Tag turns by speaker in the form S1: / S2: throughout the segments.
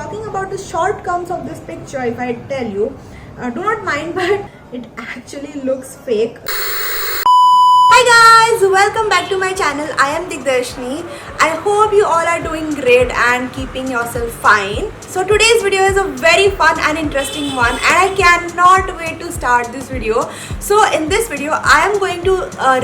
S1: talking about the shortcomings of this picture, if I tell you, do not mind, but it actually looks fake. Hi guys, welcome back to my channel. I am Digdarshini. I hope you all are doing great and keeping yourself fine. So today's video is a very fun and interesting one, and I cannot wait to start this video. So in this video, I am going to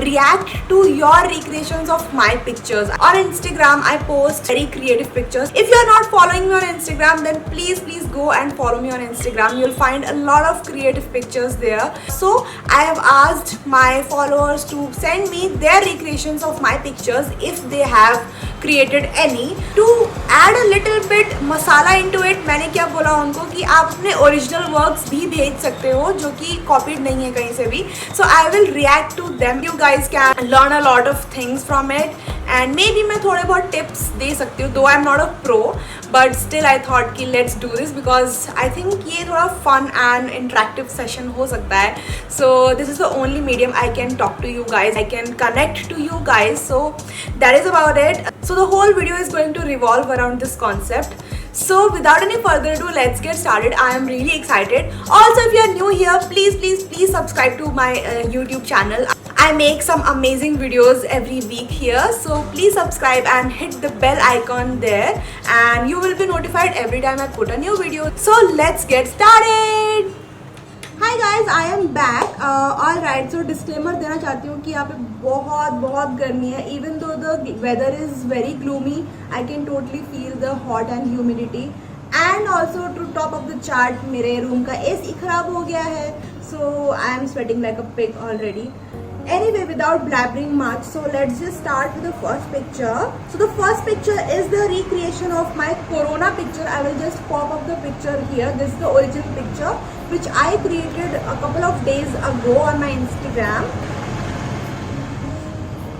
S1: react to your recreations of my pictures. On Instagram, I post very creative pictures. If you are not following me on Instagram, then please go and follow me on Instagram. You'll find a lot of creative pictures there. So I have asked my followers to send me their recreations of my pictures if they have created any. To add a little bit masala into it, मैंने क्या बोला उनको कि आप अपने original works भी भेज सकते हो जो कि copied नहीं है कहीं से भी. So I will react to them. You guys can learn a lot of things from it, and maybe मैं थोड़े बहुत tips दे सकती हूँ. Though I'm not a pro, but still I thought कि let's do this because I think ये थोड़ा fun and interactive session हो सकता है. So this is the only medium I can talk to you guys. I can connect to you guys. So that is about it. So the whole video is going to revolve around this concept. So without any further ado, let's get started. I am really excited. Also, if you are new here, please subscribe to my YouTube channel. I make some amazing videos every week here, so please subscribe and hit the bell icon there, and you will be notified every time I put a new video. So let's get started. Hi guys, I am back. Alright, so disclaimer देना चाहती हूँ कि यहाँ पे बहुत गर्मी है. Even though the weather is very gloomy, I can totally feel the hot and humidity. And also to top of the chart, मेरे room का AC खराब हो गया है, so I am sweating like a pig already. Anyway, without blabbering much, so let's just start with the first picture. So the first picture is the recreation of my corona picture. I will just pop up the picture here. This is the original picture which I created a couple of days ago on my Instagram.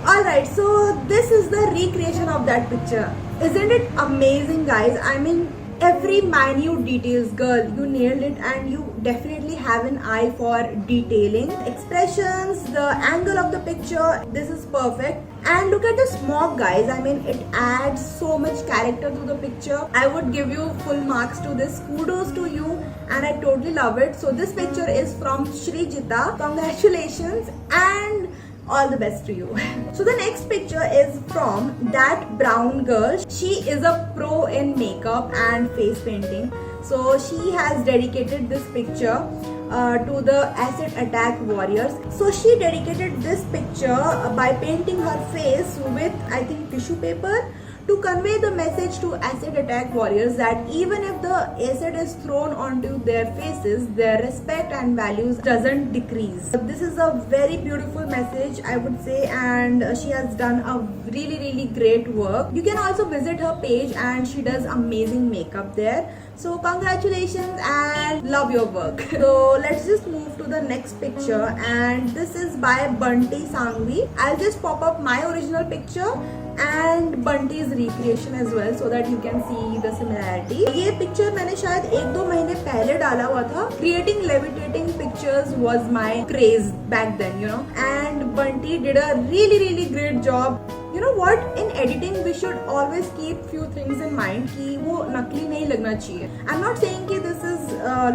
S1: Alright, so this is the recreation of that picture. Isn't it amazing, guys? I mean, every minute details, girl, you nailed it, and you definitely have an eye for detailing. Expressions, the angle of the picture, this is perfect. And look at the smog, guys. I mean, it adds so much character to the picture. I would give you full marks to this. Kudos to you, and I totally love it. So this picture is from Shrijita. Congratulations and all the best to you. So the next picture is from that brown girl. She is a pro in makeup and face painting. So she has dedicated this picture to the acid attack warriors. So she dedicated this picture by painting her face with, I think, tissue paper to convey the message to acid attack warriors that even if the acid is thrown onto their faces, their respect and values doesn't decrease. This is a very beautiful message, I would say, and she has done a really great work. You can also visit her page, and she does amazing makeup there. So congratulations and love your work. So let's just move to the next picture, and this is by Bunty Sangvi. I'll just pop up my original picture and Bunty's recreation as well so that you can see the similarity. ये picture मैंने शायद 1-2 महीने पहले डाला हुआ था. Creating levitating pictures was my craze back then, you know. And Bunty did a really great job. You know what? In editing, we should always keep few things in mind कि वो नकली नहीं लगना चाहिए. I'm not saying कि this is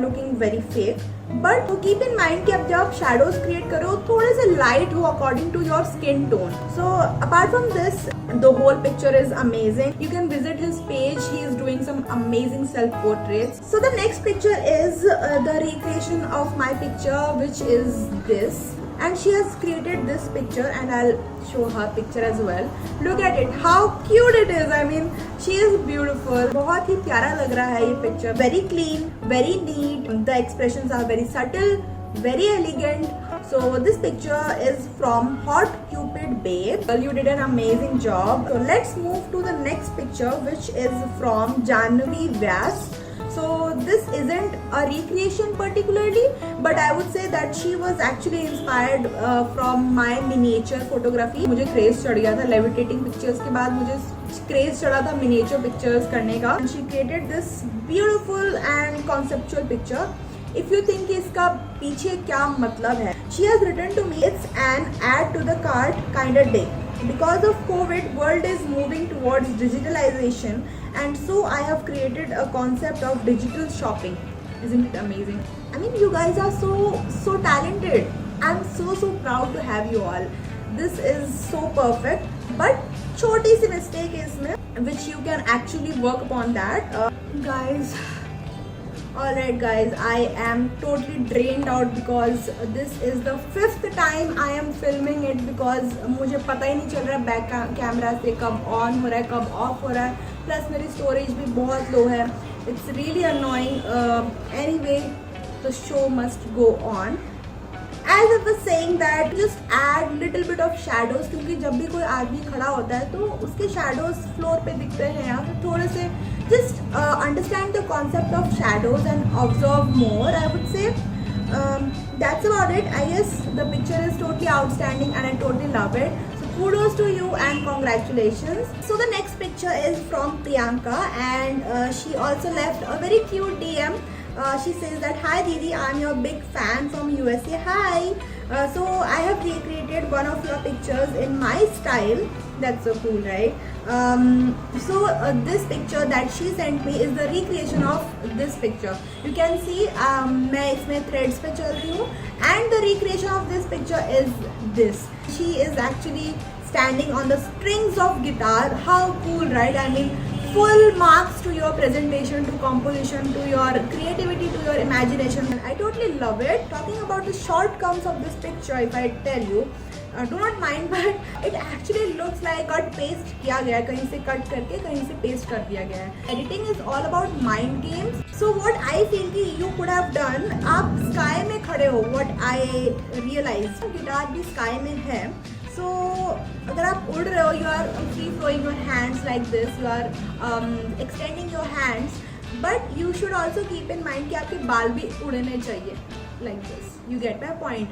S1: looking very fake, but keep in mind कि अब जब आप shadows create करो थोड़े से light हो according to your skin tone. So apart from this, the whole picture is amazing. You can visit his page. He is doing some amazing self-portraits. So the next picture is the recreation of my picture, which is this. And she has created this picture, and I'll show her picture as well. Look at it, how cute it is. I mean, she is beautiful. बहुत ही प्यारा लग रहा है ये picture. Very clean, very neat. The expressions are very subtle, very elegant. So this picture is from Hot Cupid Babe. Well, you did an amazing job. So let's move to the next picture, which is from Janvi Vyas. So this isn't a recreation particularly, but I would say that she was actually inspired from my miniature photography. मुझे craze चढ़ गया था levitating pictures के बाद मुझे craze चढ़ा था miniature pictures करने का. And she created this beautiful and conceptual picture. If you think इसका पीछे क्या मतलब है, she has written to me, it's an add to the cart kind of day. Because of COVID, world is moving towards digitalization and so I have created a concept of digital shopping. Isn't it amazing? I mean, you guys are so talented. I'm so proud to have you all. This is so perfect, but छोटी सी mistake है इसमें, which you can actually work upon that. Guys, alright guys, I am totally drained out because this is the 5th time I am filming it, because मुझे पता ही नहीं चल रहा है back camera से कब ऑन हो रहा है कब ऑफ हो रहा है, प्लस मेरी स्टोरेज भी बहुत लो है. It's really annoying. Anyway, the show must go on. As I was saying that just add little bit of shadows, क्योंकि जब भी कोई आदमी खड़ा होता है तो उसके shadows फ्लोर पे दिखते हैं, या फिर थोड़े से just understand the concept of shadows and observe more, I would say. That's about it. I guess the picture is totally outstanding and I totally love it. So kudos to you and congratulations. So the next picture is from Priyanka, and she also left a very cute DM. She says that, hi Didi, I'm your big fan from USA. Hi. So I have recreated one of your pictures in my style. That's so cool, right? So this picture that she sent me is the recreation of this picture. You can see मैं इसमें threads पे चल रही हूँ, and the recreation of this picture is this. She is actually standing on the strings of guitar. How cool, right? I mean, full marks to your presentation, to composition, to your creativity, to your imagination. I totally love it. Talking about the shortcomings of this picture, if I tell you, do not mind, but it actually looks like cut paste किया गया है, कहीं से cut करके कहीं से paste कर दिया गया है. Editing is all about mind games. So what I feel कि you could have done, आप sky में खड़े हो. What I realized, गिटार भी sky में है. So अगर आप उड़ रहे हो, you are free flowing your hands like this, you are extending your hands, but you should also keep in mind कि आपके बाल भी उड़ने चाहिए like this. You get my point?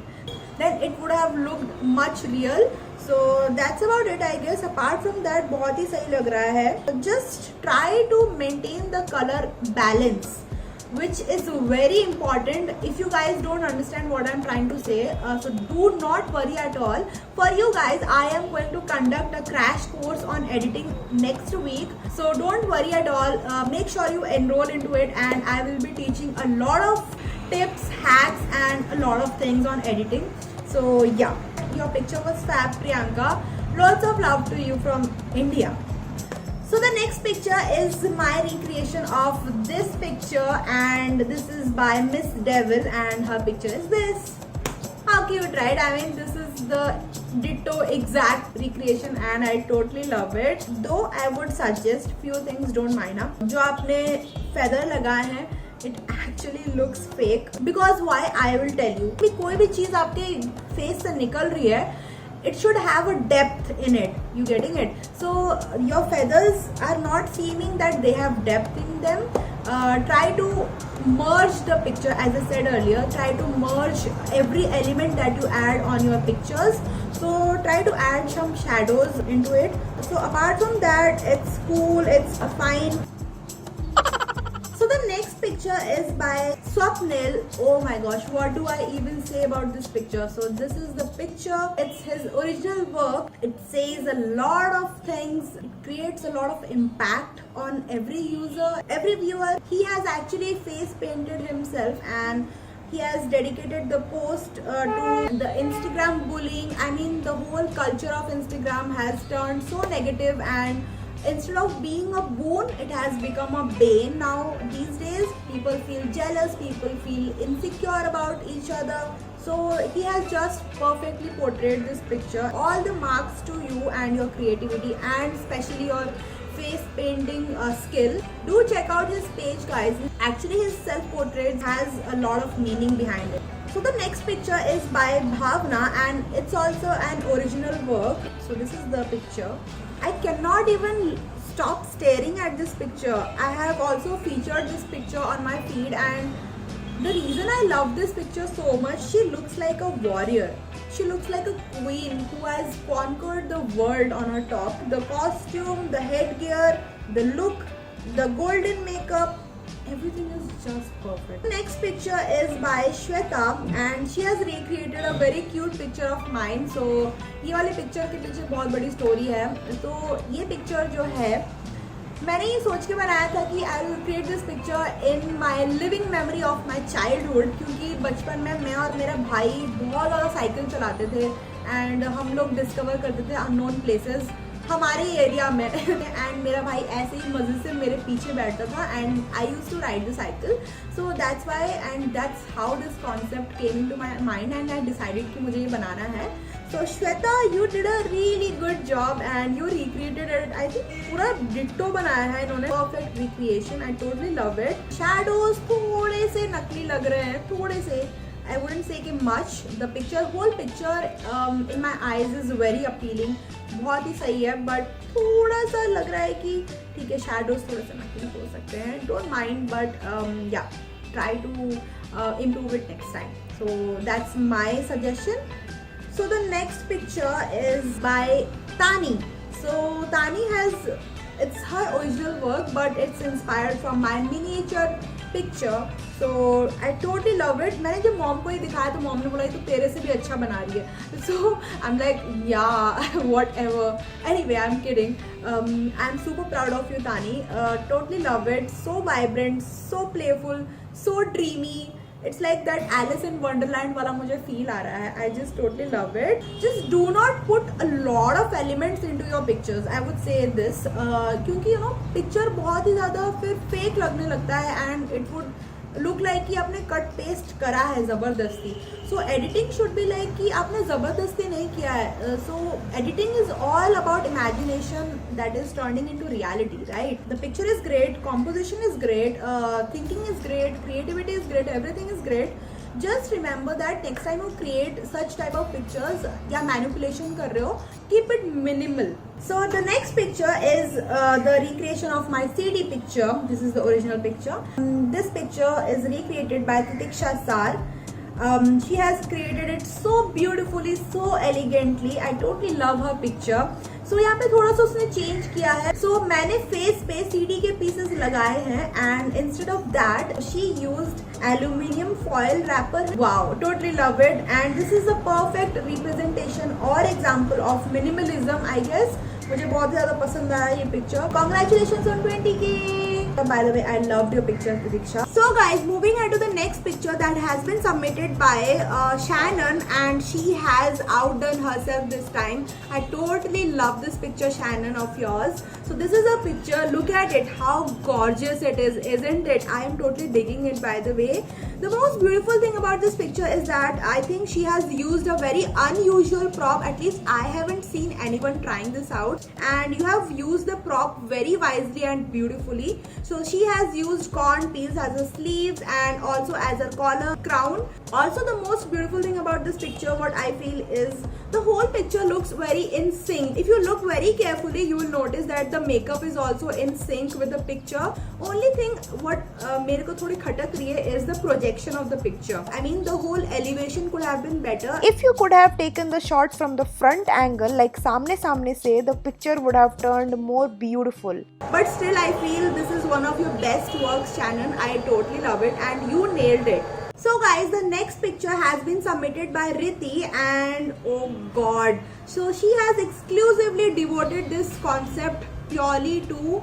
S1: Then it would have looked much real. So that's about it, I guess. Apart from that, बहुत ही सही लग रहा है. Just try to maintain the color balance, which is very important. If you guys don't understand what I'm trying to say, so do not worry at all. For you guys, I am going to conduct a crash course on editing next week, so don't worry at all. Make sure you enroll into it, and I will be teaching a lot of tips, hacks, and a lot of things on editing. So yeah, your picture was fab, Priyanka. Lots of love to you from India. So the next picture is my recreation of this picture, and this is by Miss Devil, and her picture is this. How cute, right? I mean, this is the ditto exact recreation and I totally love it. Though I would suggest few things, don't mind ना. जो आपने feather लगाए हैं, it actually looks fake. Because why? I will tell you. कि कोई भी चीज़ आपके face से निकल रही है, it should have a depth in it. You getting it? So your feathers are not seeming that they have depth in them. Try to merge the picture, as I said earlier. Try to merge every element that you add on your pictures. So try to add some shadows into it. So apart from that, it's cool, it's fine. So the next picture is by Swapnil. Oh my gosh, what do I even say about this picture? So this is the picture. It's his original work. It says a lot of things. It creates a lot of impact on every user, every viewer. He has actually face painted himself and he has dedicated the post to the Instagram bullying. I mean, the whole culture of Instagram has turned so negative, and instead of being a boon, it has become a bane now. These days, people feel jealous, people feel insecure about each other. So he has just perfectly portrayed this picture. All the marks to you and your creativity, and especially your face painting skill. Do check out his page, guys. Actually, his self-portrait has a lot of meaning behind it. So the next picture is by Bhavna, and it's also an original work. So this is the picture. I cannot even stop staring at this picture. I have also featured this picture on my feed, and the reason I love this picture so much, she looks like a warrior. She looks like a queen who has conquered the world on her top. The costume, the headgear, the look, the golden makeup, everything is just perfect. The next picture is by Shweta, and she has recreated a very cute picture of mine. So ये वाले picture के पीछे बहुत बड़ी story है. तो ये picture जो है, मैंने ये सोच के बनाया था कि I will create this picture in my living memory of my childhood, क्योंकि बचपन में मैं और मेरा भाई बहुत ज़्यादा साइकिल चलाते थे एंड हम लोग डिस्कवर करते थे अननोन प्लेसेस हमारे एरिया में एंड मेरा भाई ऐसे ही मजे से मेरे पीछे बैठता था and I use to ride the cycle, so that's why and that's how this concept came into my mind and I decided कि मुझे ये बनाना है. So Shweta, you did a really good job and you recreated it. I think पूरा ditto बनाया है इन्होंने. Perfect recreation. I totally love it. Shadows थोड़े से नकली लग रहे हैं, थोड़े से. I wouldn't say कि much. The picture, whole picture in my eyes is very appealing. बहुत ही सही है, but थोड़ा सा लग रहा है कि ठीक है, shadows थोड़े से नकली हो सकते हैं. Don't mind, but yeah, try to improve it next time. So that's my suggestion. So the next picture is by Tani. So Tani it's her original work, but it's inspired from my miniature picture. So I totally love it. मैंने जब mom को ये दिखाया तो mom ने बोला ये तो तेरे से भी अच्छा बना रही है. So I'm like yeah, whatever. Anyway, I'm kidding. I'm super proud of you, Tani. Totally love it. So vibrant, so playful, so dreamy. It's like that Alice in Wonderland वाला मुझे feel आ रहा है. I just totally love it. Just do not put a lot of elements into your pictures. I would say this क्योंकि picture बहुत ही ज़्यादा फिर fake लगने लगता है and it would look like कि आपने कट पेस्ट करा है ज़बरदस्ती. So editing should be like कि आपने ज़बरदस्ती नहीं किया है. So editing is all about imagination that is turning into reality, right? The picture is great, composition is great, thinking is great, creativity is great, everything is great. Just remember that next time you create such type of pictures या manipulation कर रहे हो, keep it minimal. So the next picture is the recreation of my CD picture. This is the original picture. This picture is recreated by Titiksha Sar. She has created it so beautifully, so elegantly. I totally love her picture. So यहाँ पे थोड़ा सा उसने change किया है. So मैंने face पे CD के पीसेस लगाए हैं and instead of that she used aluminium foil wrapper. Wow, totally love it and this is a perfect representation or example of minimalism, I guess. मुझे बहुत ज़्यादा पसंद आया ये picture. Congratulations on 20K. By the way, I loved your picture, Diksha. So guys, moving on to the next picture that has been submitted by Shannon and she has outdone herself this time. I totally love this picture, Shannon, of yours. So this is a picture. Look at it. How gorgeous it is, isn't it? I am totally digging it, by the way. The most beautiful thing about this picture is that I think she has used a very unusual prop. At least I haven't seen anyone trying this out. And you have used the prop very wisely and beautifully. So she has used corn peels as a sleeves and also as a collar crown. Also the most beautiful thing about this picture, what I feel, is the whole picture looks very in sync. If you look very carefully, you will notice that the makeup is also in sync with the picture. Only thing what मेरे को थोड़ी खटक रही है is the projection of the picture. I mean the whole elevation could have been better.
S2: If you could have taken the shot from the front angle, like सामने सामने से, the picture would have turned more beautiful.
S1: But still I feel this is one of your best works, Shannon. I totally love it and you nailed it. So guys, the next picture has been submitted by Riti and oh god, so she has exclusively devoted this concept purely to,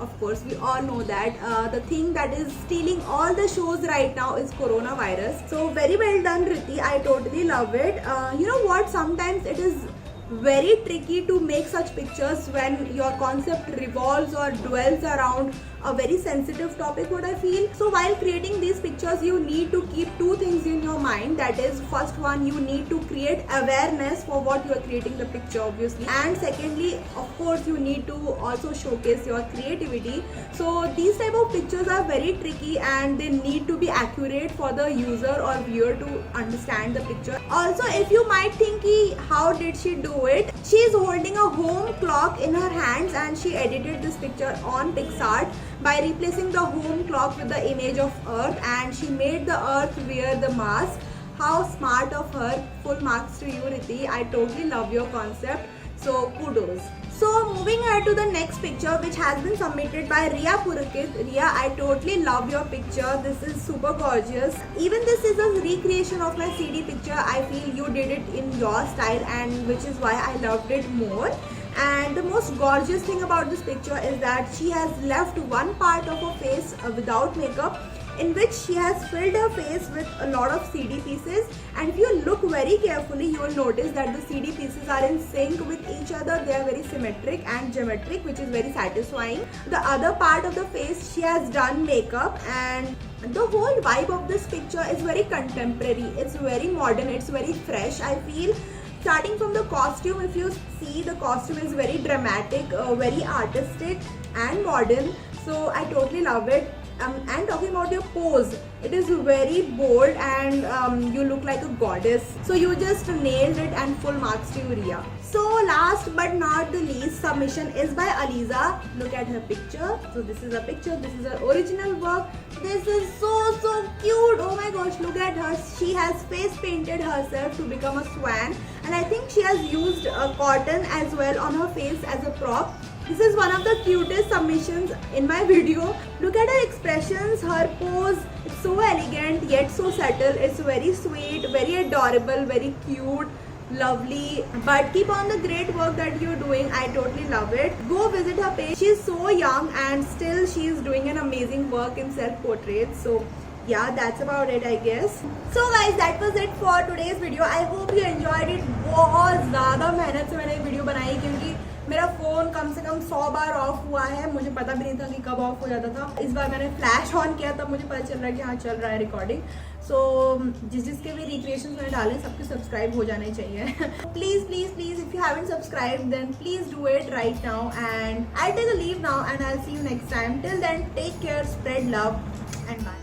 S1: of course we all know that the thing that is stealing all the shows right now is coronavirus. So very well done, Riti. I totally love it. You know what, sometimes it is very tricky to make such pictures when your concept revolves or dwells around a very sensitive topic, what I feel. So while creating these pictures, you need to keep two things in your mind. That is, first one, you need to create awareness for what you are creating the picture, obviously, and secondly, of course, you need to also showcase your creativity. So these type of pictures are very tricky and they need to be accurate for the user or viewer to understand the picture. Also, if you might think how did she do it, she is holding a home clock in her hands and she edited this picture on PicsArt by replacing the home clock with the image of Earth, and she made the Earth wear the mask. How smart of her. Full marks to you, Riti. I totally love your concept. So kudos. So moving ahead to the next picture, which has been submitted by Riya Purakit. Riya, I totally love your picture. This is super gorgeous. Even this is a recreation of my CD picture. I feel you did it in your style, and which is why I loved it more. And the most gorgeous thing about this picture is that she has left one part of her face without makeup, in which she has filled her face with a lot of CD pieces. And if you look very carefully, you will notice that the CD pieces are in sync with each other. They are very symmetric and geometric, which is very satisfying. The other part of the face, she has done makeup, and the whole vibe of this picture is very contemporary. It's very modern, it's very fresh, I feel. Starting from the costume, if you see, the costume is very dramatic, very artistic and modern. So I totally love it. And talking about your pose, it is very bold, and you look like a goddess. So you just nailed it, and full marks to you, Ria. So last but not the least, submission is by Aliza. Look at her picture. So this is a picture, this is her original work. This is so cute. Oh my gosh, look at her. She has face painted herself to become a swan, and I think she has used cotton as well on her face as a prop. This is one of the cutest submissions in my video. Look at her expressions, her pose. It's so elegant yet so subtle. It's very sweet, very adorable, very cute, lovely. But keep on the great work that you're doing. I totally love it. Go visit her page. She's so young and still she's doing an amazing work in self-portraits. So yeah, that's about it, I guess. So guys, that was it for today's video. I hope you enjoyed it. बहुत ज़्यादा मेहनत से मैंने ये video बनाई, क्योंकि मेरा phone कम से कम 100 बार ऑफ हुआ है. मुझे पता भी नहीं था कि कब ऑफ हो जाता था. इस बार मैंने फ्लैश ऑन किया तब मुझे पता चल रहा है कि हाँ चल रहा है रिकॉर्डिंग. सो जिसके भी रिक्रिएशन मैंने डाले सबके सब्सक्राइब हो जाने चाहिए. Please please please, if you haven't subscribe then please do it right now. And I take a leave now, and I will see you next time. Till then, take care, spread love, and bye.